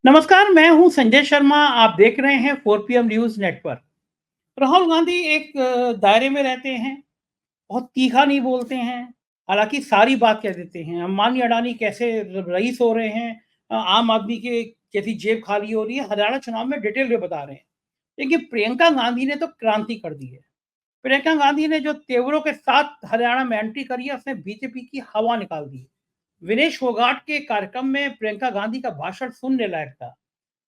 नमस्कार, मैं हूं संजय शर्मा। आप देख रहे हैं 4 PM news network. Rahul Gandhi एक दायरे में रहते हैं, बहुत तीखा नहीं बोलते हैं, हालाँकि सारी बात कह देते हैं। अंबानी अडानी कैसे र रईस हो रहे हैं, आम आदमी के कैसी जेब खाली हो रही है, हरियाणा चुनाव में डिटेल में बता रहे हैं। देखिए, प्रियंका गांधी ने तो क्रांति कर दी है। प्रियंका गांधी ने जो तेवरों के साथ हरियाणा में एंट्री करी है, उसने बीजेपी की हवा निकाल दी है। विनेश फोगाट के कार्यक्रम में प्रियंका गांधी का भाषण सुनने लायक था।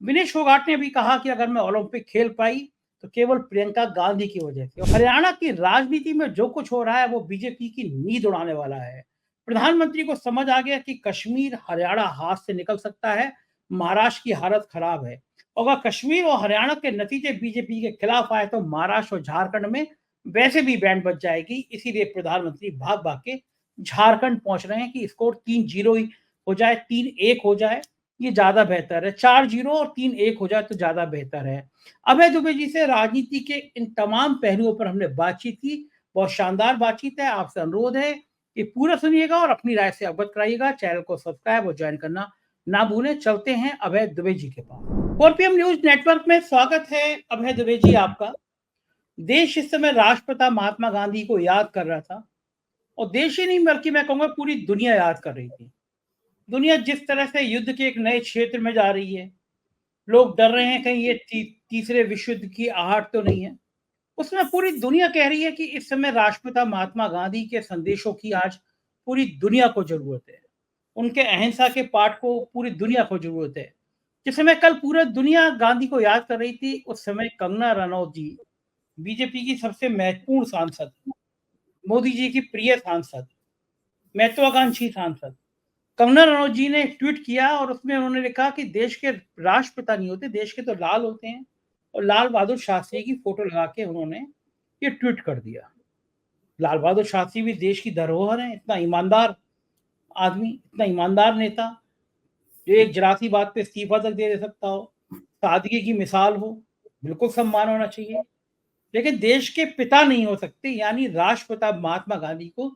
विनेश फोगाट ने भी कहा कि अगर मैं ओलंपिक खेल पाई तो केवल प्रियंका गांधी की वजह से। और हरियाणा की राजनीति में जो कुछ हो रहा है वो बीजेपी की नींद उड़ाने वाला है। प्रधानमंत्री को समझ आ गया कि कश्मीर हरियाणा हाथ से निकल सकता है। महाराष्ट्र की हालत खराब है। अगर कश्मीर और हरियाणा के नतीजे बीजेपी के खिलाफ आए तो महाराष्ट्र और झारखंड में वैसे भी बैंड बच जाएगी। इसीलिए प्रधानमंत्री भाग भाग के झारखंड पहुंच रहे हैं कि स्कोर 3-0 ही हो जाए, 3-1 हो जाए, ये ज़्यादा बेहतर है। 4-0 और 3-1 हो जाए तो ज़्यादा बेहतर है। अभय दुबे जी से राजनीति के इन तमाम पहलुओं पर हमने बातचीत की। बहुत शानदार बातचीत है। आपसे अनुरोध है कि पूरा सुनिएगा और अपनी राय से अवगत कराइएगा। चैनल को सब्सक्राइब और ज्वाइन करना ना भूलें। चलते हैं अभय दुबे जी के पास। 4 PM न्यूज़ नेटवर्क में स्वागत है अभय दुबे जी आपका। देश इस समय राष्ट्रपिता महात्मा गांधी को याद कर रहा था, और देश ही नहीं बल्कि मैं कहूँगा पूरी दुनिया याद कर रही थी। दुनिया जिस तरह से युद्ध के एक नए क्षेत्र में जा रही है, लोग डर रहे हैं कहीं ये तीसरे विश्व युद्ध की आहट तो नहीं है। उसमें पूरी दुनिया कह रही है कि इस समय राष्ट्रपिता महात्मा गांधी के संदेशों की आज पूरी दुनिया को जरूरत है। उनके अहिंसा के पाठ को पूरी दुनिया को जरूरत है। जिस समय कल पूरा दुनिया गांधी को याद कर रही थी, उस समय कंगना रनौत जी, बीजेपी की सबसे महत्वपूर्ण सांसद, मोदी जी की प्रिय सांसद, महत्वाकांक्षी सांसद, कंगना रनौत जी ने एक ट्वीट किया और उसमें उन्होंने लिखा कि देश के राष्ट्रपिता नहीं होते, देश के तो लाल होते हैं। और लाल बहादुर शास्त्री की फोटो लगा के उन्होंने ये ट्वीट कर दिया। लाल बहादुर शास्त्री भी देश की धरोहर है। इतना ईमानदार आदमी, इतना ईमानदार नेता, जो एक जरा सी बात पे इस्तीफा तक दे सकता हो, सादगी की मिसाल हो, बिल्कुल सम्मान होना चाहिए। लेकिन देश के पिता नहीं हो सकते, यानी राष्ट्रपिता महात्मा गांधी को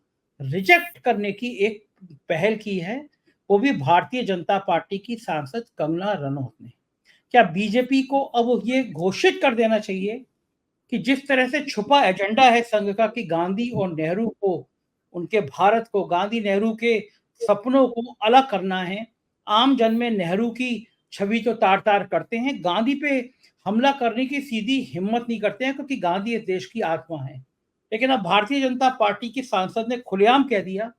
रिजेक्ट करने की एक पहल की है, वो भी भारतीय जनता पार्टी की सांसद कंगना रनौत ने। क्या बीजेपी को अब ये घोषित कर देना चाहिए कि जिस तरह से छुपा एजेंडा है संघ का कि गांधी और नेहरू को, उनके भारत को, गांधी नेहरू के सपनों को अलग करना है। आम जन में नेहरू की छवि तो तार तार करते हैं, गांधी पे हमला करने की सीधी हिम्मत नहीं करते हैं, क्योंकि गांधी इस देश की आत्मा है। लेकिन अब भारतीय जनता पार्टी की सांसद ने खुलेआम कह दिया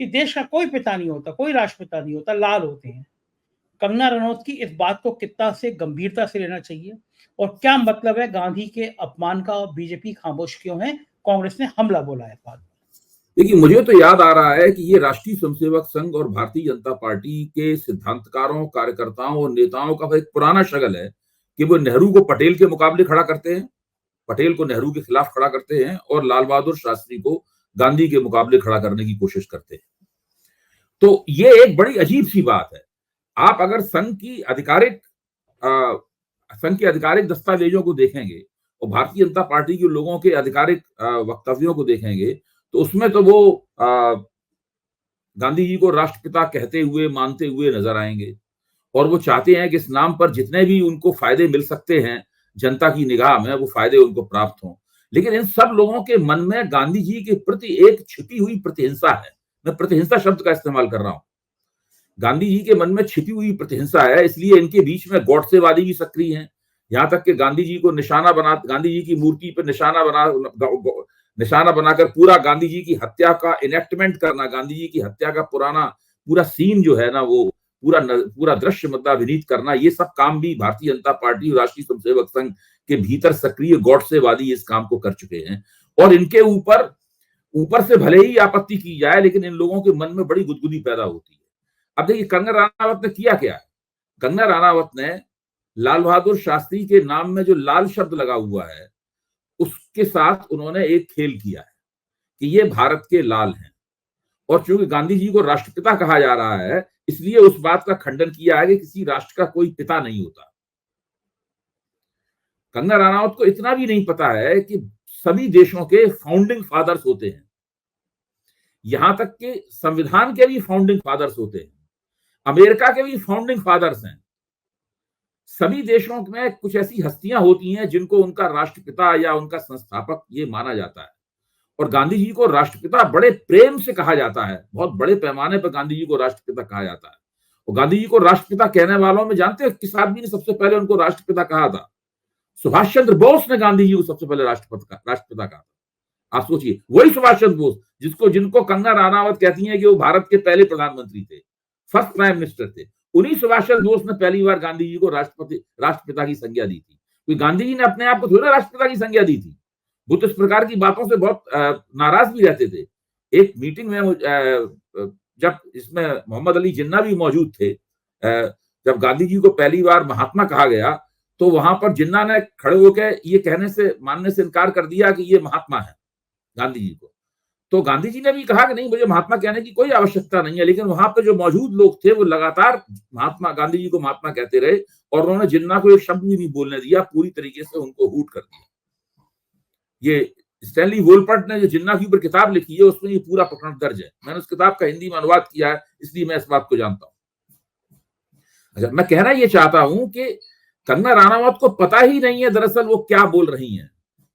कि देश का कोई पिता नहीं होता, कोई राष्ट्रपिता नहीं होता, लाल होते हैं। कंगना रनौत की इस बात को कितना से गंभीरता से लेना चाहिए, और क्या मतलब है गांधी के अपमान का, और बीजेपी खामोश क्यों है? कांग्रेस ने हमला बोला है बाद में। देखिए, मुझे तो याद आ रहा है कि ये राष्ट्रीय स्वयंसेवक संघ और भारतीय जनता पार्टी के सिद्धांतकारों, कार्यकर्ताओं और नेताओं का एक पुराना शगल है कि वो नेहरू को पटेल के मुकाबले खड़ा करते हैं, पटेल को नेहरू के खिलाफ खड़ा करते हैं और लाल बहादुर शास्त्री को गांधी के मुकाबले खड़ा करने की कोशिश करते हैं। तो ये एक बड़ी अजीब सी बात है। आप अगर संघ के आधिकारिक दस्तावेजों को देखेंगे और भारतीय जनता पार्टी के लोगों के आधिकारिक वक्तव्यों को देखेंगे, तो उसमें तो वो गांधी जी को राष्ट्रपिता कहते हुए, मानते हुए नजर आएंगे और वो चाहते हैं कि इस नाम पर जितने भी उनको फायदे मिल सकते हैं जनता की निगाह में, वो फायदे उनको प्राप्त हों। लेकिन इन सब लोगों के मन में गांधी जी के प्रति एक छिपी हुई प्रतिहिंसा है। मैं प्रतिहिंसा शब्द का इस्तेमाल कर रहा हूं। गांधी जी के मन में छिपी हुई प्रतिहिंसा है, इसलिए इनके बीच में गॉडसेवादी भी सक्रिय हैं। यहां तक कि गांधी जी को निशाना बना, गांधी जी की मूर्ति पर निशाना बनाकर पूरा गांधी जी की हत्या का इनेक्टमेंट करना, गांधी जी की हत्या का पूरा सीन जो है ना, वो पूरा दृश्य मतलब अभिनीत करना, ये सब काम भी भारतीय जनता पार्टी और राष्ट्रीय स्वयंसेवक संघ के भीतर सक्रिय गॉडसेवादी इस काम को कर चुके हैं। और इनके ऊपर ऊपर से भले ही आपत्ति की जाए, लेकिन इन लोगों के मन में बड़ी गुदगुदी पैदा होती है। अब देखिए, कंगना राणावत ने किया क्या है। कंगना राणावत ने लाल बहादुर शास्त्री के नाम में जो लाल शब्द लगा हुआ है, उसके साथ उन्होंने एक खेल किया है कि ये भारत के लाल हैं। और चूंकि गांधी जी को राष्ट्रपिता कहा जा रहा है, इसलिए उस बात का खंडन किया है कि किसी राष्ट्र का कोई पिता नहीं होता। कंगना राणावत को इतना भी नहीं पता है कि सभी देशों के फाउंडिंग फादर्स होते हैं, यहां तक कि संविधान के भी फाउंडिंग फादर्स होते हैं, अमेरिका के भी फाउंडिंग फादर्स हैं। सभी देशों में कुछ ऐसी हस्तियां होती हैं जिनको उनका राष्ट्रपिता या उनका संस्थापक ये माना जाता है, और गांधी जी को राष्ट्रपिता बड़े प्रेम से कहा जाता है, बहुत बड़े पैमाने पर गांधी जी को राष्ट्रपिता कहा जाता है। और गांधी जी को राष्ट्रपिता कहने वालों में जानते हैं किस आदमी ने सबसे पहले उनको राष्ट्रपिता कहा था? सुभाष चंद्र बोस ने गांधी जी को सबसे पहले राष्ट्रपिता कहा था। आप सोचिए, वही सुभाष चंद्र बोस जिनको कंगना राणावत कहती हैं कि वो भारत के पहले प्रधानमंत्री थे, फर्स्ट प्राइम मिनिस्टर थे, उन्हीं सुभाष चंद्र बोस ने पहली बार गांधी जी को राष्ट्रपिता की संज्ञा दी थी। कोई गांधी जी ने अपने आप को थोड़ा राष्ट्रपिता की संज्ञा दी थी। वो तो इस प्रकार की बातों से बहुत नाराज भी रहते थे। एक मीटिंग में जब इसमें मोहम्मद अली जिन्ना भी मौजूद थे, जब गांधी जी को पहली बार महात्मा कहा गया, तो वहां पर जिन्ना ने खड़े होकर ये मानने से इनकार कर दिया कि ये महात्मा है गांधी जी को। तो गांधी जी ने भी कहा कि नहीं, मुझे महात्मा कहने की कोई आवश्यकता नहीं है, लेकिन वहां पे जो मौजूद लोग थे वो लगातार गांधी जी को महात्मा कहते रहे, और उन्होंने जिन्ना को एक शब्द भी नहीं बोलने दिया, पूरी तरीके से उनको हूट कर दिया। ये स्टैनली वोलपर्ट ने जो जिन्ना के ऊपर किताब लिखी है, उसमें ये पूरा प्रकरण दर्ज है। मैंने उस किताब का हिंदी में अनुवाद किया है, इसलिए मैं इस बात को जानता हूं। अच्छा, मैं कहना ये चाहता हूं कि कंगना राणावत को पता ही नहीं है दरअसल वो क्या बोल रही हैं।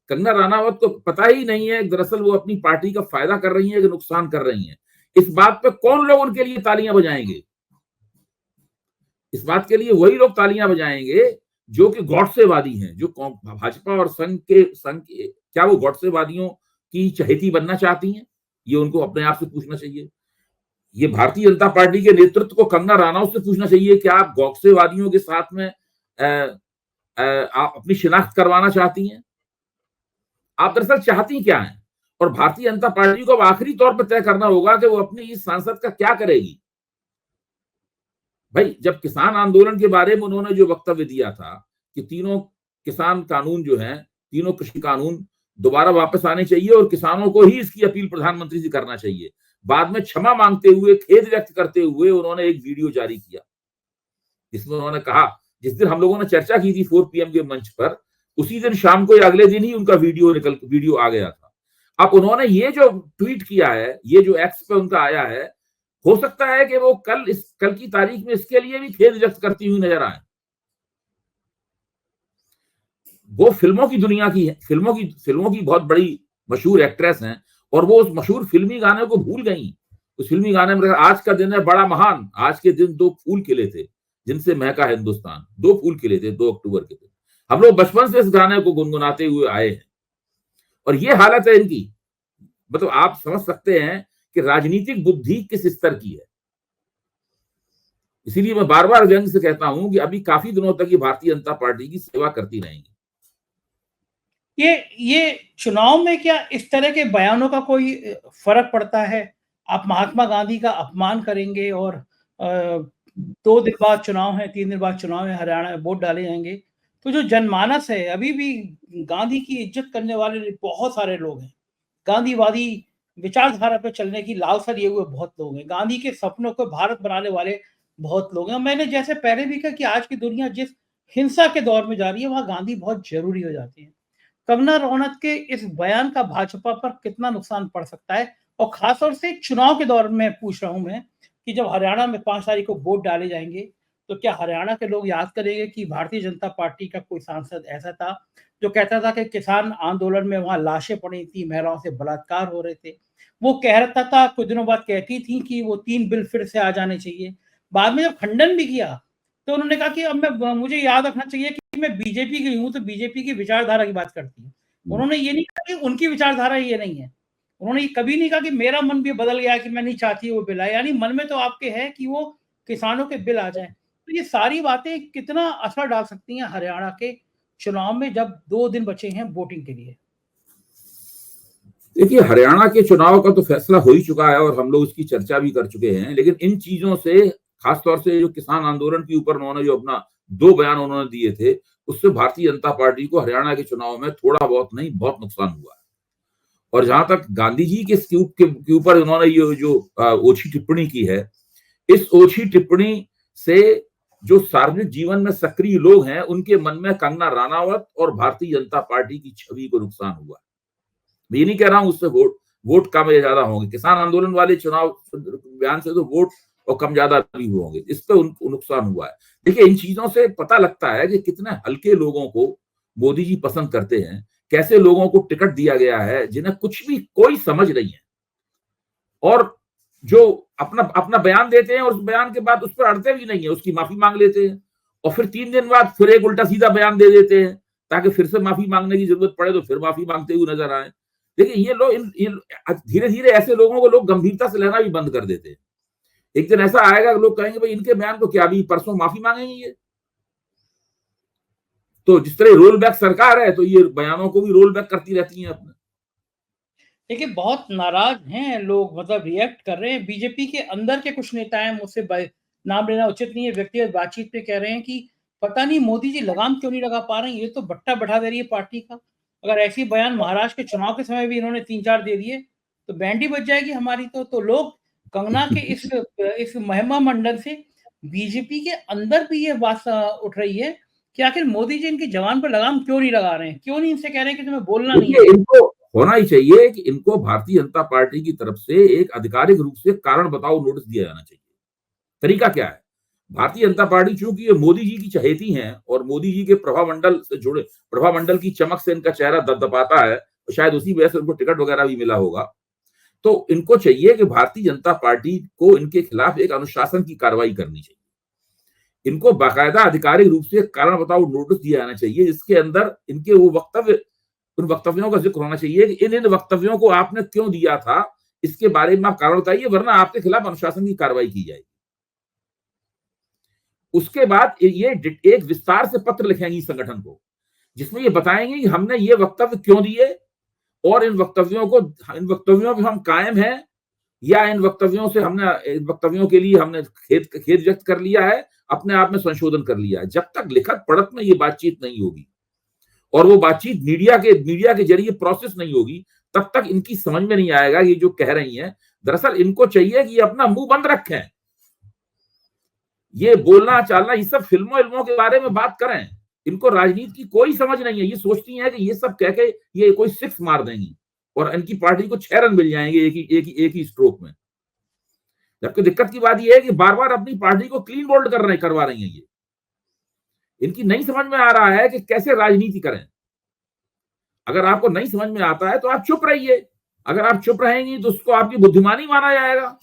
कंगना राणावत को पता ही नहीं है दरअसल वो अपनी पार्टी का फायदा कर रही है कि नुकसान कर रही हैं। इस बात पे कौन लोग उनके लिए तालियां बजाएंगे? इस बात के लिए वही लोग तालियां बजाएंगे जो कि गॉडसेवादी हैं, जो भाजपा और संघ के क्या वो गॉडसेवादियों की चहेती बनना चाहती हैं? ये उनको अपने आप से पूछना चाहिए। ये भारतीय जनता पार्टी के नेतृत्व को कंगना राणावत से पूछना चाहिए कि आप गॉडसेवादियों के साथ में आप अपनी शिनाख्त करवाना चाहती हैं? आप दरअसल चाहती क्या हैं? और भारतीय जनता पार्टी को अब आखिरी तौर पर तय करना होगा कि वो अपनी इस सांसद का क्या करेगी। भाई, जब किसान आंदोलन के बारे में उन्होंने जो वक्तव्य दिया था कि तीनों किसान कानून जो हैं, तीनों कृषि कानून दोबारा वापस आने चाहिए और किसानों को ही इसकी अपील प्रधानमंत्री से करना चाहिए, बाद में क्षमा मांगते हुए, खेद व्यक्त करते हुए उन्होंने एक वीडियो जारी किया, जिसमें उन्होंने कहा, जिस दिन हम लोगों ने चर्चा की थी 4 PM के मंच पर, उसी दिन शाम को या अगले दिन ही उनका वीडियो आ गया था। अब उन्होंने ये जो ट्वीट किया है, ये जो एक्स पे उनका आया है, हो सकता है कि वो कल की तारीख में इसके लिए भी खेद व्यक्त करती हुई नजर आए। वो फिल्मों की दुनिया की है, फिल्मों की बहुत बड़ी मशहूर एक्ट्रेस हैं, और वो उस मशहूर फिल्मी गाने को भूल गई। उस फिल्मी गाने में आज का दिन है बड़ा महान, आज के दिन 2 फूल खिले थे जिनसे महका हिंदुस्तान, 2 फूल खिले थे 2 अक्टूबर के दिन। हम लोग बचपन से इस गाने को गुनगुनाते हुए आए हैं, और ये हालत है इनकी। मतलब आप समझ सकते हैं कि राजनीतिक बुद्धि किस स्तर की है। इसीलिए मैं बार बार व्यंग से कहता हूं कि अभी काफी दिनों तक ये भारतीय जनता पार्टी की सेवा करती रहेंगी। ये चुनाव में क्या इस तरह के बयानों का कोई फर्क पड़ता है? आप महात्मा गांधी का अपमान करेंगे और 2 दिन बाद चुनाव है, 3 दिन बाद चुनाव है, हरियाणा में वोट डाले जाएंगे, तो जो जनमानस है, अभी भी गांधी की इज्जत करने वाले बहुत सारे लोग हैं, गांधीवादी विचारधारा पे चलने की लालसा लिए हुए बहुत लोग हैं, गांधी के सपनों को भारत बनाने वाले बहुत लोग हैं। मैंने जैसे पहले भी कहा कि आज की दुनिया जिस हिंसा के दौर में जा रही है, वहां गांधी बहुत जरूरी हो जाती है। कंगना रनौत के इस बयान का भाजपा पर कितना नुकसान पड़ सकता है? और खासतौर से चुनाव के दौर में पूछ रहा हूं मैं कि जब हरियाणा में 5 तारीख को वोट डाले जाएंगे, तो क्या हरियाणा के लोग याद करेंगे कि भारतीय जनता पार्टी का कोई सांसद ऐसा था जो कहता था कि किसान आंदोलन में वहां लाशें पड़ी थी, महिलाओं से बलात्कार हो रहे थे। वो कह रहा था, कुछ दिनों बाद कहती थी कि वो 3 बिल फिर से आ जाने चाहिए। बाद में जब खंडन भी किया, तो उन्होंने कहा कि मुझे याद रखना चाहिए कि मैं बीजेपी की हूं, तो बीजेपी की विचारधारा की बात करती है। उन्होंने ये नहीं कहा कि उनकी विचारधारा ये नहीं है। उन्होंने कभी नहीं कहा कि मेरा मन भी बदल गया कि मैं नहीं चाहती वो बिल आए, यानी मन में तो आपके है कि वो किसानों के बिल आ जाएं। तो ये सारी बातें कितना असर डाल सकती हैं हरियाणा के चुनाव में, जब 2 दिन बचे हैं वोटिंग के लिए? देखिए, हरियाणा के चुनाव का तो फैसला हो ही चुका है और हम लोग उसकी चर्चा भी कर चुके हैं, लेकिन इन चीजों से, खासतौर से जो किसान आंदोलन के ऊपर उन्होंने जो अपना 2 बयान उन्होंने दिए थे, उससे भारतीय जनता पार्टी को हरियाणा के चुनाव में थोड़ा बहुत नहीं, बहुत नुकसान हुआ है। और जहां तक गांधी जी के ऊपर उन्होंने ये जो ओछी टिप्पणी की है, इस ओछी टिप्पणी से जो सार्वजनिक जीवन में सक्रिय लोग हैं, उनके मन में कंगना राणावत और भारतीय जनता पार्टी की छवि को नुकसान हुआ। मैं ये नहीं कह रहा हूं उससे वोट कम या ज्यादा होंगे। किसान आंदोलन वाले चुनाव बयान से तो वोट और कम ज्यादा भी हुए होंगे, इस पे उनको नुकसान हुआ है। देखिए, इन चीजों से पता लगता है कि कितने हल्के लोगों को मोदी जी पसंद करते हैं, कैसे लोगों को टिकट दिया गया है जिन्हें कुछ भी कोई समझ नहीं है, और जो अपना अपना बयान देते हैं और उस बयान के बाद उस पर अड़ते भी नहीं है, उसकी माफी मांग लेते हैं और फिर 3 दिन बाद फिर एक उल्टा सीधा बयान दे देते हैं ताकि फिर से माफी मांगने की जरूरत पड़े तो फिर माफी मांगते हुए नजर आए। देखिए, ये लोग धीरे धीरे ऐसे लोगों को लोग गंभीरता से लेना भी बंद कर देते हैं। एक दिन ऐसा आएगा कि लोग कहेंगे भाई इनके बयान को क्या अभी परसों माफी मांगेंगे ये। तो जिस तरह रोल बैक सरकार है तो ये बयानों को भी रोल बैक करती रहती है अपने। देखिए, बहुत नाराज हैं लोग, मतलब रिएक्ट कर रहे हैं। बीजेपी के अंदर के कुछ नेता हैं, मुझसे नाम लेना उचित नहीं है, व्यक्तिगत बातचीत पे कह रहे हैं कि पता नहीं मोदी जी लगाम क्यों नहीं लगा पा रहे हैं, ये तो बट्टा बढ़ा दे रही है पार्टी का। अगर ऐसी बयान महाराष्ट्र के चुनाव के समय भी इन्होंने 3-4 दे दिए तो बैंड ही बज जाएगी हमारी। तो लोग कंगना के इस महिमा मंडल से बीजेपी के अंदर भी ये बात उठ रही है कि आखिर मोदी जी इनकी जवान पर लगाम क्यों नहीं लगा रहे हैं, क्यों नहीं इनसे कह रहे हैं कि तुम्हें बोलना नहीं है। इनको होना ही चाहिए कि इनको भारतीय जनता पार्टी की तरफ से एक आधिकारिक रूप से कारण बताओ नोटिस दिया जाना चाहिए। तरीका क्या है? भारतीय जनता पार्टी चूंकि ये मोदी जी की चहेती हैं और मोदी जी के प्रभामंडल से जुड़े, प्रभामंडल की चमक से इनका चेहरा दपदपाता है, तो शायद उसी वजह से उनको टिकट वगैरह भी मिला होगा। तो इनको चाहिए कि भारतीय जनता पार्टी को इनके खिलाफ एक अनुशासन की कार्रवाई करनी चाहिए। इनको बाकायदा आधिकारिक रूप से कारण बताओ नोटिस दिया जाना चाहिए, जिसके अंदर इनके वो वक्तव्य, उन वक्तव्यों का जिक्र होना चाहिए कि इन वक्तव्यों को आपने क्यों दिया था, इसके बारे में आप कारण बताइए, वरना आपके खिलाफ अनुशासन की कार्रवाई की जाएगी। उसके बाद ये एक विस्तार से पत्र लिखेंगी संगठन को, जिसमें ये बताएंगे कि हमने ये वक्तव्य क्यों दिए और इन वक्तव्यों पे हम कायम हैं या इन वक्तव्यों के लिए हमने खेद व्यक्त कर लिया है, अपने आप में संशोधन कर लिया है। जब तक लिखत पढ़त में ये बातचीत नहीं होगी और वो बातचीत मीडिया के जरिए प्रोसेस नहीं होगी, तब तक इनकी समझ में नहीं आएगा ये जो कह रही हैं। दरअसल इनको चाहिए कि ये अपना मुंह बंद रखें, ये बोलना चालना, ये सब फिल्मों के बारे में बात करें। इनको राजनीति की कोई समझ नहीं है। ये सोचती हैं कि ये सब कह के ये कोई 6 मार देंगी और इनकी पार्टी को 6 रन मिल जाएंगे एक ही स्ट्रोक में। जबकि दिक्कत की बात यह है कि बार बार अपनी पार्टी को क्लीन बोल्ड करवा रही हैं। ये इनकी नहीं समझ में आ रहा है कि कैसे राजनीति करें। अगर आपको नहीं समझ में आता है तो आप चुप रहिए। अगर आप चुप रहेंगी तो उसको आपकी बुद्धिमानी माना जाएगा।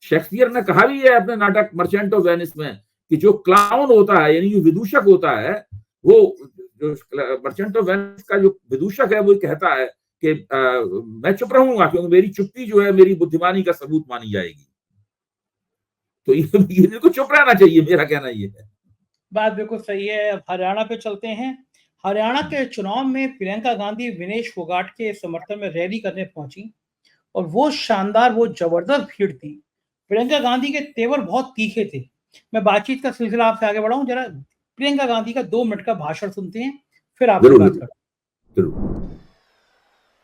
शेक्सपियर ने कहा भी है अपने नाटक मर्चेंट ऑफ वेनिस में कि जो क्लाउन होता है, यानी जो विदूषक होता है, वो जो मर्चेंट ऑफ वेनिस का जो विदूषक है वो कहता है कि मैं चुप रहूंगा क्योंकि मेरी चुप्पी जो है मेरी बुद्धिमानी का सबूत मानी जाएगी। तो इनको चुप रहना चाहिए, मेरा कहना ये है। बात बिल्कुल सही है। अब हरियाणा पे चलते हैं। हरियाणा के चुनाव में प्रियंका गांधी विनेश फोगाट के समर्थन में रैली करने पहुंची और वो शानदार, वो जबरदस्त भीड़ थी। प्रियंका गांधी के तेवर बहुत तीखे थे। मैं बातचीत का सिलसिला आपसे आगे बढ़ाऊं, जरा प्रियंका गांधी का 2 मिनट का भाषण सुनते हैं, फिर आपसे बात करते हैं।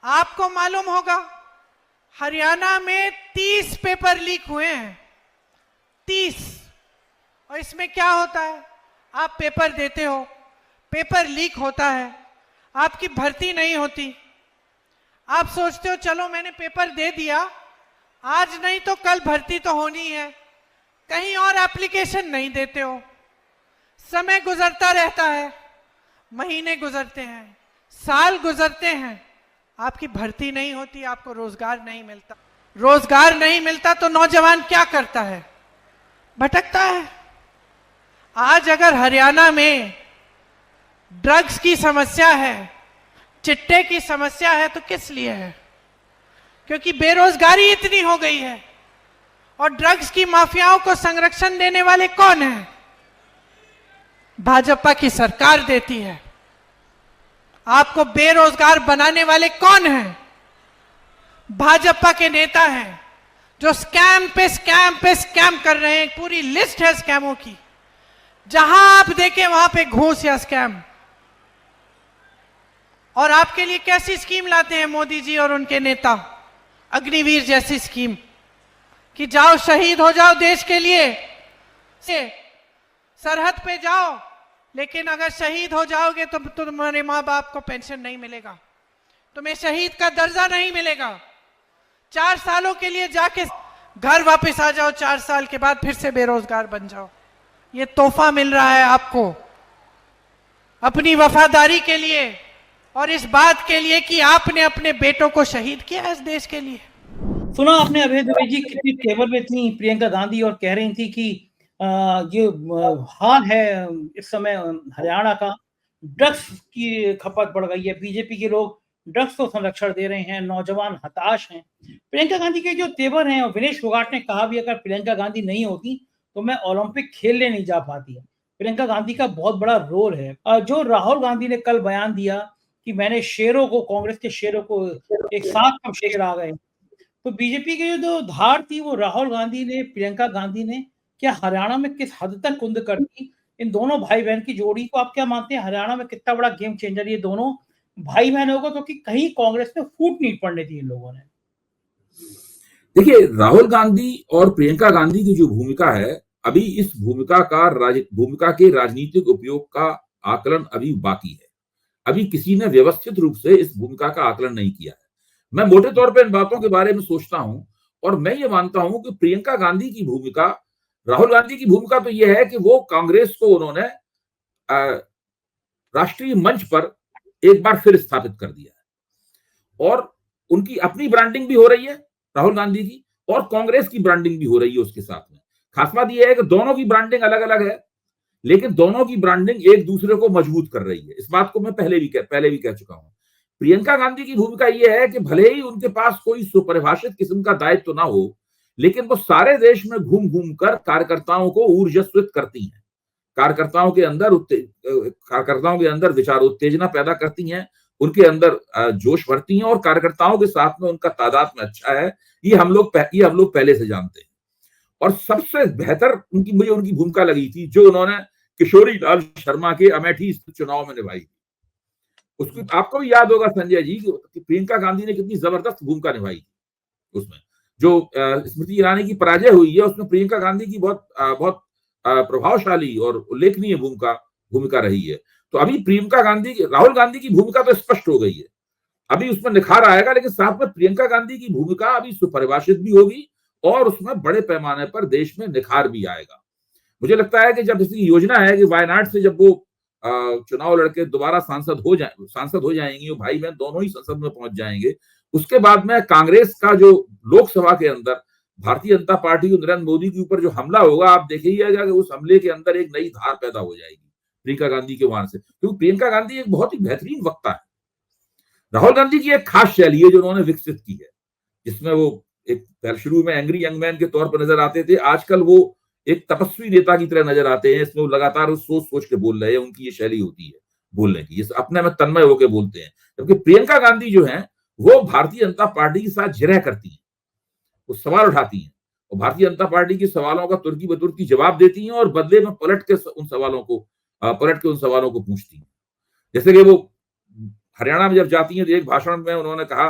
आपको मालूम होगा हरियाणा में 30 पेपर लीक हुए हैं, 30। और इसमें क्या होता है, आप पेपर देते हो, पेपर लीक होता है, आपकी भर्ती नहीं होती। आप सोचते हो चलो मैंने पेपर दे दिया, आज नहीं तो कल भर्ती तो होनी है, कहीं और एप्लीकेशन नहीं देते हो। समय गुजरता रहता है, महीने गुजरते हैं, साल गुजरते हैं, आपकी भर्ती नहीं होती, आपको रोजगार नहीं मिलता। रोजगार नहीं मिलता तो नौजवान क्या करता है, भटकता है। आज अगर हरियाणा में ड्रग्स की समस्या है, चिट्टे की समस्या है, तो किस लिए है? क्योंकि बेरोजगारी इतनी हो गई है। और ड्रग्स की माफियाओं को संरक्षण देने वाले कौन हैं? भाजपा की सरकार देती है। आपको बेरोजगार बनाने वाले कौन हैं? भाजपा के नेता हैं जो स्कैम पे स्कैम कर रहे हैं। पूरी लिस्ट है स्कैमों की, जहां आप देखें वहां पे घूस या स्कैम। और आपके लिए कैसी स्कीम लाते हैं मोदी जी और उनके नेता? अग्निवीर जैसी स्कीम कि जाओ शहीद हो जाओ देश के लिए, सरहद पे जाओ, लेकिन अगर शहीद हो जाओगे तो तुम्हारे माँ बाप को पेंशन नहीं मिलेगा, तुम्हें शहीद का दर्जा नहीं मिलेगा। 4 सालों के लिए जाके घर वापस आ जाओ, 4 साल के बाद फिर से बेरोजगार बन जाओ। ये तोहफा मिल रहा है आपको अपनी वफादारी के लिए और इस बात के लिए कि आपने अपने बेटों को शहीद किया इस देश के लिए। सुना आपने अभय दुबे जी कितनी तेवर में थी प्रियंका गांधी और कह रही थी कि ये हाल है इस समय हरियाणा का, ड्रग्स की खपत बढ़ गई है, बीजेपी के लोग ड्रग्स को संरक्षण दे रहे हैं, नौजवान हताश हैं। प्रियंका गांधी के जो तेवर हैं, विनेश फोगाट ने कहा भी अगर प्रियंका गांधी नहीं होती तो मैं ओलंपिक खेलने नहीं जा पाती। प्रियंका गांधी का बहुत बड़ा रोल है। जो राहुल गांधी ने कल बयान दिया कि मैंने शेरों को, कांग्रेस के शेरों को एक साथ कब शेर आ गए, तो बीजेपी की जो धार थी वो राहुल गांधी ने, प्रियंका गांधी ने क्या हरियाणा में किस हद तक कुंद कर दी। इन दोनों भाई बहन की जोड़ी को आप क्या मानते हैं, हरियाणा में कितना बड़ा गेम चेंजर ये दोनों भाई बहन होगा, क्योंकि कहीं कांग्रेस में फूट नहीं पड़ने थी इन लोगों ने। देखिए, राहुल गांधी और प्रियंका गांधी की जो भूमिका है, अभी इस भूमिका के राजनीतिक उपयोग का आकलन अभी बाकी है। अभी किसी ने व्यवस्थित रूप से इस भूमिका का आकलन नहीं किया है। मैं मोटे तौर पर इन बातों के बारे में सोचता हूं और मैं ये मानता हूं कि प्रियंका गांधी की भूमिका, राहुल गांधी की भूमिका तो यह है कि वो कांग्रेस को उन्होंने राष्ट्रीय मंच पर एक बार फिर स्थापित कर दिया है और उनकी अपनी ब्रांडिंग भी हो रही है राहुल गांधी की, और कांग्रेस की ब्रांडिंग भी हो रही है उसके साथ में। खास बात यह है कि दोनों की ब्रांडिंग अलग अलग है, लेकिन दोनों की ब्रांडिंग एक दूसरे को मजबूत कर रही है। इस बात को मैं पहले भी कह चुका हूं। प्रियंका गांधी की भूमिका यह है कि भले ही उनके पास कोई सुपरिभाषित किस्म का दायित्व ना हो, लेकिन वो सारे देश में घूम घूम कर कार्यकर्ताओं को ऊर्जस्वित करती हैं, कार्यकर्ताओं के अंदर विचारोत्तेजना पैदा करती हैं, उनके अंदर जोश भरती हैं और कार्यकर्ताओं के साथ में उनका तादाद में अच्छा है, ये हम लोग पहले से जानते हैं। और सबसे बेहतर मुझे उनकी भूमिका लगी थी जो उन्होंने किशोरी लाल शर्मा के अमेठी चुनाव में निभाई थी। उसको आपको भी याद होगा संजय जी कि प्रियंका गांधी ने कितनी जबरदस्त भूमिका निभाई थी उसमें। जो स्मृति ईरानी की पराजय हुई है उसमें प्रियंका गांधी की बहुत प्रभावशाली और उल्लेखनीय भूमिका रही है। तो अभी राहुल गांधी की भूमिका तो स्पष्ट हो गई है, अभी उसमें निखार आएगा, लेकिन साथ में प्रियंका गांधी की भूमिका अभी सुपरिभाषित भी होगी और उसमें बड़े पैमाने पर देश में निखार भी आएगा। मुझे लगता है कि जब इसकी योजना है कि वायनाड से जब वो चुनाव लड़के दोबारा सांसद हो जाएंगी, वो भाई बहन दोनों ही संसद में पहुंच जाएंगे, उसके बाद में कांग्रेस का जो लोकसभा के अंदर भारतीय जनता पार्टी और नरेंद्र मोदी के ऊपर जो हमला होगा, आप देखिएगा कि उस हमले के अंदर एक नई धार पैदा हो जाएगी प्रियंका गांधी के वहां से, क्योंकि प्रियंका गांधी एक बहुत ही बेहतरीन वक्ता है। राहुल गांधी की एक खास शैली है जो उन्होंने विकसित की है, जिसमें वो एक शुरू में एंग्री यंग मैन के तौर पर नजर आते थे, आजकल वो एक तपस्वी नेता की तरह नजर आते हैं। इसमें वो लगातार सोच के बोल रहे हैं, उनकी ये शैली होती है बोलने की, ये अपने में तन्मय होकर बोलते हैं। जबकि प्रियंका गांधी जो है वो भारतीय जनता पार्टी के साथ जिरह करती हैं, वो सवाल उठाती हैं और भारतीय जनता पार्टी के सवालों का तुर्की बतुर्की जवाब देती हैं और बदले में पलट के उन सवालों को पूछती हैं। जैसे कि वो हरियाणा में जब जाती हैं तो एक भाषण में उन्होंने कहा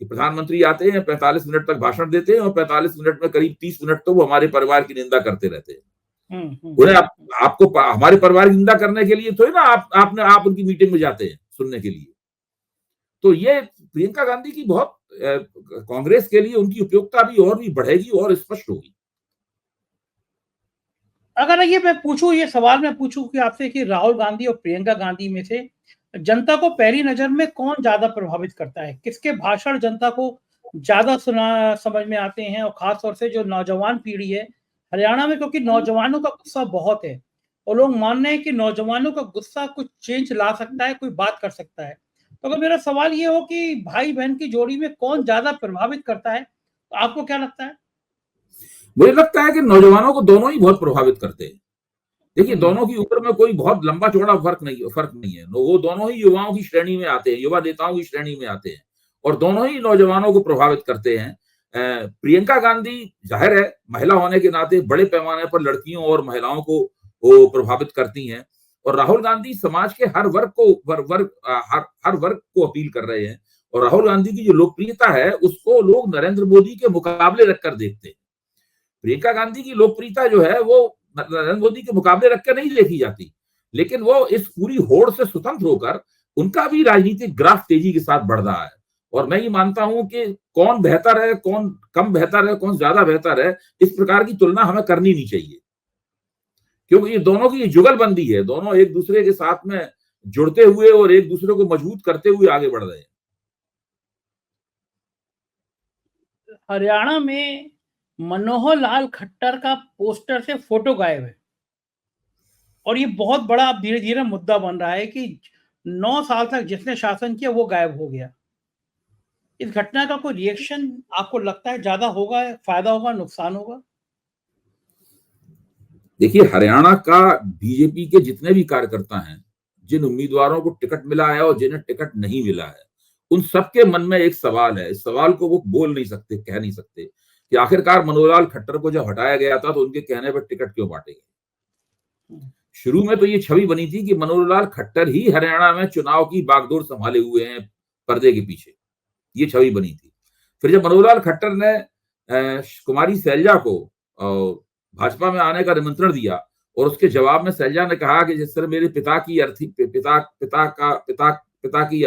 कि प्रधानमंत्री आते हैं, 45 मिनट तक भाषण देते हैं और 45 मिनट में करीब 30 मिनट तो वो हमारे परिवार की निंदा करते रहते हैं। उन्हें आपको हमारे परिवार की निंदा करने के लिए थोड़ी ना आप उनकी मीटिंग में जाते हैं सुनने के लिए। तो ये प्रियंका गांधी की बहुत कांग्रेस के लिए उनकी उपयोगिता भी और भी बढ़ेगी और स्पष्ट होगी। अगर ये सवाल मैं पूछूं कि आपसे कि राहुल गांधी और प्रियंका गांधी में से जनता को पहली नजर में कौन ज्यादा प्रभावित करता है, किसके भाषण जनता को ज्यादा समझ में आते हैं, और खास तौर से जो नौजवान पीढ़ी है हरियाणा में, क्योंकि नौजवानों का गुस्सा बहुत है और लोग मान रहे हैं कि नौजवानों का गुस्सा कुछ चेंज ला सकता है, कोई बात कर सकता है। तो अगर मेरा सवाल ये हो कि भाई बहन की जोड़ी में कौन ज्यादा प्रभावित करता है, तो आपको क्या लगता है? मुझे लगता है कि नौजवानों को दोनों ही बहुत प्रभावित करते हैं। देखिए, दोनों की उम्र में कोई बहुत लंबा चौड़ा फर्क नहीं है। वो दोनों ही युवाओं की श्रेणी में आते हैं, युवा नेताओं की श्रेणी में आते हैं और दोनों ही नौजवानों को प्रभावित करते हैं। प्रियंका गांधी जाहिर है महिला होने के नाते बड़े पैमाने पर लड़कियों और महिलाओं को वो प्रभावित करती हैं, और राहुल गांधी समाज के हर वर्ग को अपील कर रहे हैं। और राहुल गांधी की जो लोकप्रियता है उसको लोग नरेंद्र मोदी के मुकाबले रखकर देखते हैं। प्रियंका गांधी की लोकप्रियता जो है वो नरेंद्र मोदी के मुकाबले रखकर नहीं देखी जाती, लेकिन वो इस पूरी होड़ से स्वतंत्र होकर उनका भी राजनीतिक ग्राफ तेजी के साथ बढ़ रहा है और मैं ये मानता हूं कि कौन बेहतर है, कौन कम बेहतर है, कौन ज्यादा बेहतर है, इस प्रकार की तुलना हमें करनी नहीं चाहिए, क्योंकि ये दोनों की जुगलबंदी है, दोनों एक दूसरे के साथ में जुड़ते हुए और एक दूसरे को मजबूत करते हुए आगे बढ़ रहे हैं। हरियाणा में मनोहर लाल खट्टर का पोस्टर से फोटो गायब है और ये बहुत बड़ा अब धीरे-धीरे मुद्दा बन रहा है कि 9 साल तक जिसने शासन किया वो गायब हो गया। इस घटना का कोई रिएक्शन आपको लगता है ज़्यादा होगा, फ़ायदा होगा, नुकसान होगा? देखिए, हरियाणा का बीजेपी के जितने भी कार्यकर्ता हैं, जिन उम्मीदवारों को टिकट मिला है और जिन्हें टिकट नहीं मिला है, उन सबके मन में एक सवाल है। इस सवाल को वो बोल नहीं सकते, कह नहीं सकते कि आखिरकार मनोहर लाल खट्टर को जब हटाया गया था तो उनके कहने पर टिकट क्यों बांटे गए। शुरू में तो ये छवि बनी थी कि मनोहर लाल खट्टर ही हरियाणा में चुनाव की बागडोर संभाले हुए हैं पर्दे के पीछे, ये छवि बनी थी। फिर जब मनोहर लाल खट्टर ने कुमारी शैलजा को भाजपा में आने का निमंत्रण दिया और उसके जवाब में शैलजा ने कहा कि जिस तरह मेरे पिता की अर्थी पिता की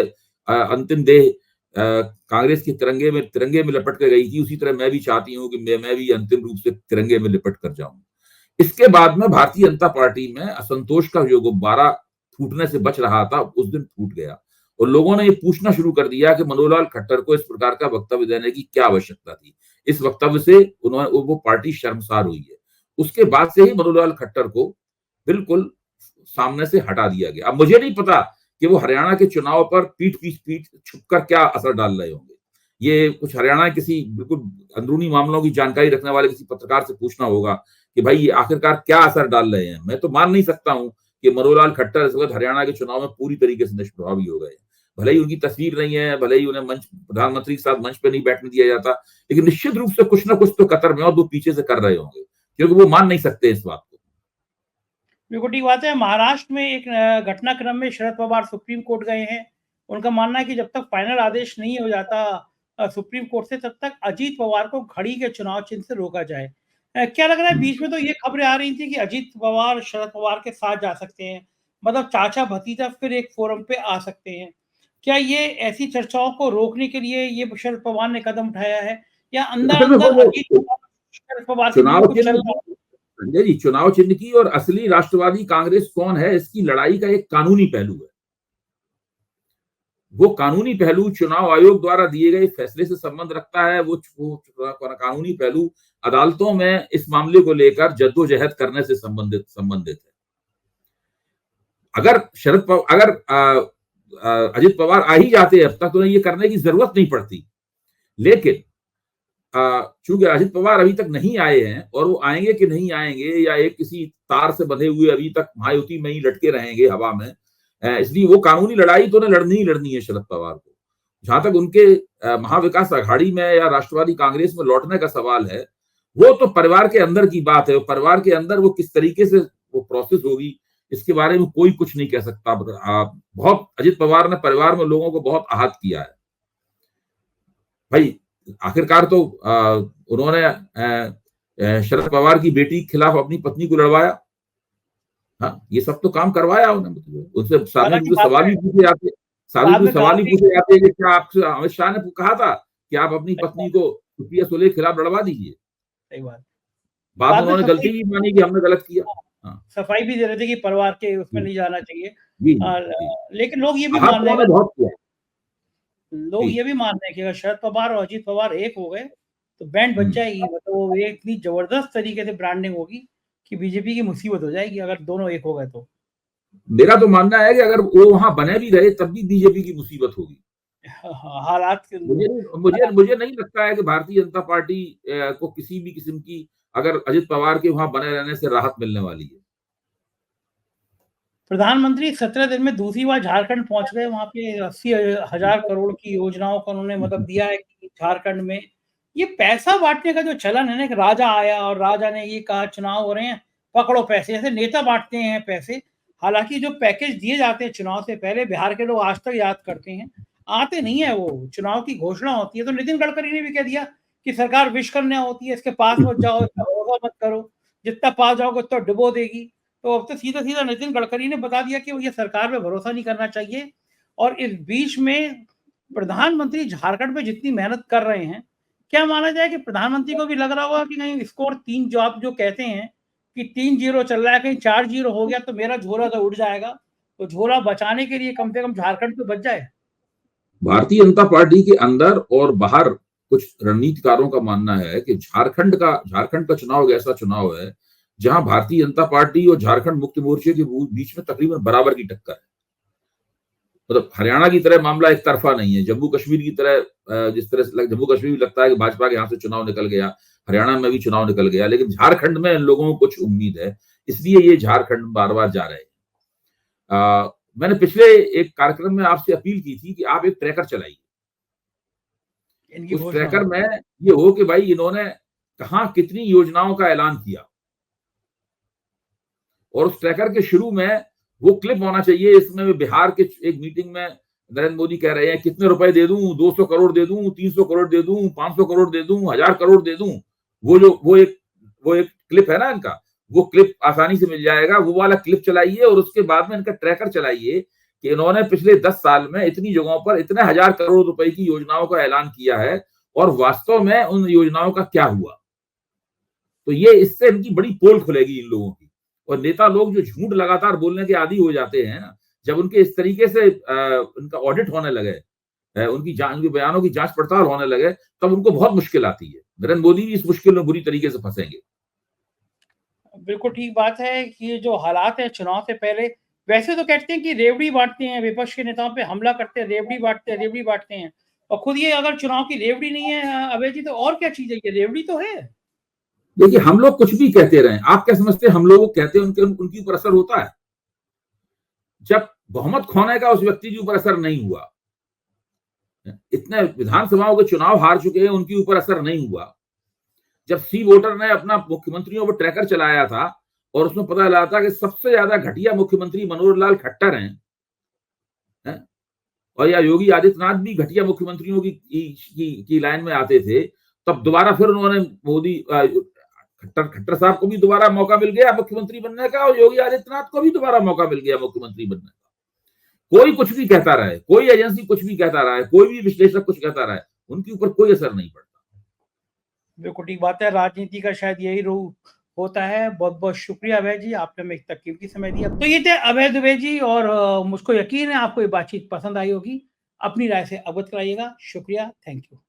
अंतिम देह कांग्रेस के तिरंगे में लपट कर गई थी, उसी तरह मैं भी चाहती हूँ कि मैं भी अंतिम रूप से तिरंगे में लिपट कर जाऊं। इसके बाद में भारतीय जनता पार्टी में असंतोष का जो गुब्बारा फूटने से बच रहा था, उस दिन फूट गया और लोगों ने ये पूछना शुरू कर दिया कि मनोहर लाल खट्टर को इस प्रकार का वक्तव्य देने की क्या आवश्यकता थी। इस वक्तव्य से वो पार्टी शर्मसार हुई है। उसके बाद से ही मनोहर लाल खट्टर को बिल्कुल सामने से हटा दिया गया। अब मुझे नहीं पता कि वो हरियाणा के चुनाव पर पीठ छुपकर क्या असर डाल रहे होंगे। ये कुछ हरियाणा किसी बिल्कुल अंदरूनी मामलों की जानकारी रखने वाले किसी पत्रकार से पूछना होगा कि भाई ये आखिरकार क्या असर डाल रहे हैं। मैं तो मान नहीं सकता हूं कि मनोहर लाल खट्टर इस वक्त हरियाणा के चुनाव में पूरी तरीके से निष्प्रभावी हो गए। भले ही उनकी तस्वीर नहीं है, भले ही उन्हें प्रधानमंत्री के साथ मंच पे नहीं बैठने दिया जाता, लेकिन निश्चित रूप से कुछ ना कुछ तो कतर में और वो पीछे से कर रहे होंगे, क्योंकि वो मान नहीं सकते इस बात को। बिल्कुल ठीक बात है। महाराष्ट्र में एक घटनाक्रम में शरद पवार सुप्रीम कोर्ट गए हैं। उनका मानना है कि जब तक फाइनल आदेश नहीं हो जाता सुप्रीम कोर्ट से, तब तक अजीत पवार को घड़ी के चुनाव चिन्ह से रोका जाए। क्या लग रहा है, बीच में तो ये खबरें आ रही थी कि अजीत पवार शरद पवार के साथ जा सकते हैं, मतलब चाचा भतीजा फिर एक फोरम पे आ सकते हैं। क्या ये ऐसी चर्चाओं को रोकने के लिए ये शरद पवार ने कदम उठाया है, या अंदर-अंदर अजीत पवार शरद पवार के बीच में चुनाव कुछ चल चिन्ह रहा है? संजय जी, चुनाव चिन्ह की और असली राष्ट्रवादी कांग्रेस कौन है, इसकी लड़ाई का एक कानूनी पहलू है। वो कानूनी पहलू चुनाव आयोग द्वारा दिए गए फैसले से संबंध रखता है। वो कानूनी पहलू अदालतों में इस मामले को लेकर जद्दोजहद करने से संबंधित है। अगर अजित पवार आ ही जाते अब तक तो उन्हें ये करने की जरूरत नहीं पड़ती, लेकिन चूंकि अजित पवार अभी तक नहीं आए हैं और वो आएंगे कि नहीं आएंगे, या एक किसी तार से बंधे हुए अभी तक महायुति में ही लटके रहेंगे हवा में, इसलिए वो कानूनी लड़ाई तो उन्हें लड़नी है शरद पवार को। जहां तक उनके महाविकास अघाड़ी में या राष्ट्रवादी कांग्रेस में लौटने का सवाल है, वो तो परिवार के अंदर की बात है। परिवार के अंदर वो किस तरीके से वो प्रोसेस होगी, इसके बारे में कोई कुछ नहीं कह सकता। बहुत अजित पवार ने परिवार में लोगों को बहुत आहत किया है भाई। आखिरकार तो उन्होंने शरद पवार की बेटी के खिलाफ अपनी पत्नी को लड़वाया। हाँ, ये सब तो काम करवाया उन्होंने। उनसे सामने सवाल भी पूछे जाते हैं कि क्या आपसे अमित शाह ने कहा था कि आप अपनी पत्नी को सुप्रिया सुले के खिलाफ लड़वा दीजिए। सही बात। बाद में उन्होंने गलती भी मानी कि हमने गलत किया। हाँ, सफाई भी दे रहे थे कि परिवार के उसमें नहीं जाना चाहिए। लेकिन लोग ये भी मान रहे हैं, बहुत किया। लोग ये भी मान रहे हैं कि अगर शरद पवार और अजीत पवार एक हो गए तो बैंड बच जाएगी। मतलब वो एक इतनी जबरदस्त तरीके से ब्रांडिंग होगी कि बीजेपी की मुसीबत हो जाएगी अगर दोनों एक हो गए तो। मेरा तो मानना है कि अगर वो वहां बने भी रहे तब भी बीजेपी की मुसीबत होगी। हालात मुझे नहीं लगता है कि भारतीय जनता पार्टी को किसी भी किस्म की, अगर अजित पवार के वहां बने रहने से राहत मिलने वाली है। प्रधानमंत्री 17 दिन में दूसरी बार झारखंड पहुंच गए। वहां पे 80,000 करोड़ की योजनाओं का उन्होंने मतलब दिया है कि झारखंड में ये पैसा बांटने का जो चलन है ना, कि राजा आया और राजा ने ये कहा चुनाव हो रहे हैं, पकड़ो पैसे, ऐसे नेता बांटते हैं पैसे। हालांकि जो पैकेज दिए जाते हैं चुनाव से पहले, बिहार के लोग आज तक याद करते हैं, आते नहीं है। वो चुनाव की घोषणा होती है तो नितिन गडकरी ने भी कह दिया कि सरकार विश करने होती है, इसके पास मत जाओ, इसका भरोसा मत करो, जितना पास जाओगे उतना डुबो देगी। तो अब तो सीधा सीधा नितिन गडकरी ने बता दिया कि ये सरकार पे भरोसा नहीं करना चाहिए। और इस बीच में प्रधानमंत्री झारखंड में जितनी मेहनत कर रहे हैं, क्या माना जाए कि प्रधानमंत्री को भी लग रहा होगा कि नहीं स्कोर 3 जो आप जो कहते हैं कि 3-0 चल रहा है, कहीं 4-0 हो गया तो मेरा झोला तो उड़ जाएगा, तो झोला बचाने के लिए कम से कम झारखंड तो बच जाए। भारतीय जनता पार्टी के अंदर और बाहर कुछ रणनीतिकारों का मानना है कि झारखंड का चुनाव एक ऐसा चुनाव है जहां भारतीय जनता पार्टी और झारखंड मुक्ति मोर्चे के बीच में तकरीबन बराबर की टक्कर है। मतलब हरियाणा की तरह मामला एक तरफा नहीं है, जम्मू कश्मीर की तरह जिस तरह से जम्मू कश्मीर में लगता है कि भाजपा के यहाँ से चुनाव निकल गया, हरियाणा में भी चुनाव निकल गया, लेकिन झारखंड में इन लोगों को कुछ उम्मीद है, इसलिए ये झारखंड बार बार जा रहे हैं। मैंने पिछले एक कार्यक्रम में आपसे अपील की थी कि आप एक ट्रैकर चलाइए, उस ट्रैकर में ये हो कि भाई इन्होंने कहां कितनी योजनाओं का ऐलान किया, और उस ट्रैकर के शुरू में वो क्लिप होना चाहिए। इसमें बिहार के एक मीटिंग में नरेंद्र मोदी कह रहे हैं कितने रुपए दे दूं, 200 करोड़ दे दूं, 300 करोड़ दे दूं, 500 करोड़ दे दूं, 1000 करोड़ दे दूं। वो एक क्लिप है ना इनका, वो क्लिप आसानी से मिल जाएगा, वो वाला क्लिप चलाइए और उसके बाद में इनका ट्रैकर चलाइए कि इन्होंने पिछले 10 साल में इतनी जगहों पर इतने 1000 करोड़ रुपए की योजनाओं का ऐलान किया है और वास्तव में उन योजनाओं का क्या हुआ। तो ये इससे इनकी बड़ी पोल खुलेगी इन लोगों की। और नेता लोग जो झूठ लगातार बोलने के आदी हो जाते हैं ना, जब उनके इस तरीके से उनका ऑडिट होने लगे, उनके बयानों की जांच पड़ताल होने लगे, तब उनको बहुत मुश्किल आती है। नरेंद्र मोदी भी इस मुश्किल में बुरी तरीके से फंसेंगे। बिल्कुल ठीक बात है कि ये जो हालात है चुनाव से पहले, वैसे तो कहते हैं कि रेवड़ी बांटते हैं, विपक्ष के नेताओं पे हमला करते हैं, रेवड़ी बांटते हैं, और खुद ये अगर चुनाव की रेवड़ी नहीं है अभय जी, तो और क्या चीज है, ये रेवड़ी तो है। देखिए, हम लोग कुछ भी कहते रहे, आप क्या समझते हैं हम लोग कहते हैं उनके ऊपर असर होता है? जब बहुमत खोने का उस व्यक्ति के ऊपर असर नहीं हुआ, इतने विधानसभाओं के चुनाव हार चुके हैं, उनके ऊपर असर नहीं हुआ। जब सी वोटर ने अपना मुख्यमंत्रियों पर ट्रैकर चलाया था और उसमें पता लगा था कि सबसे ज्यादा घटिया मुख्यमंत्री मनोहर लाल खट्टर हैं, और या योगी आदित्यनाथ भी घटिया मुख्यमंत्रियों की लाइन में आते थे, तब दोबारा फिर उन्होंने मोदी खट्टर साहब को भी दोबारा मौका मिल गया मुख्यमंत्री बनने का, और योगी आदित्यनाथ को भी दोबारा मौका मिल गया मुख्यमंत्री बनने का। कोई कुछ भी कहता रहे, कोई एजेंसी कुछ भी कहता रहा है, कोई भी विश्लेषक कुछ कहता रहा है, उनके ऊपर कोई असर नहीं पड़ता। बिल्कुल ठीक बात है, राजनीति का शायद यही रूप होता है। बहुत बहुत शुक्रिया अभय जी, आपने हमें इतना कीमती समय दिया। तो ये थे अभय दुबे जी, और मुझको यकीन है आपको ये बातचीत पसंद आई होगी। अपनी राय से अवगत कराइएगा। शुक्रिया, थैंक यू।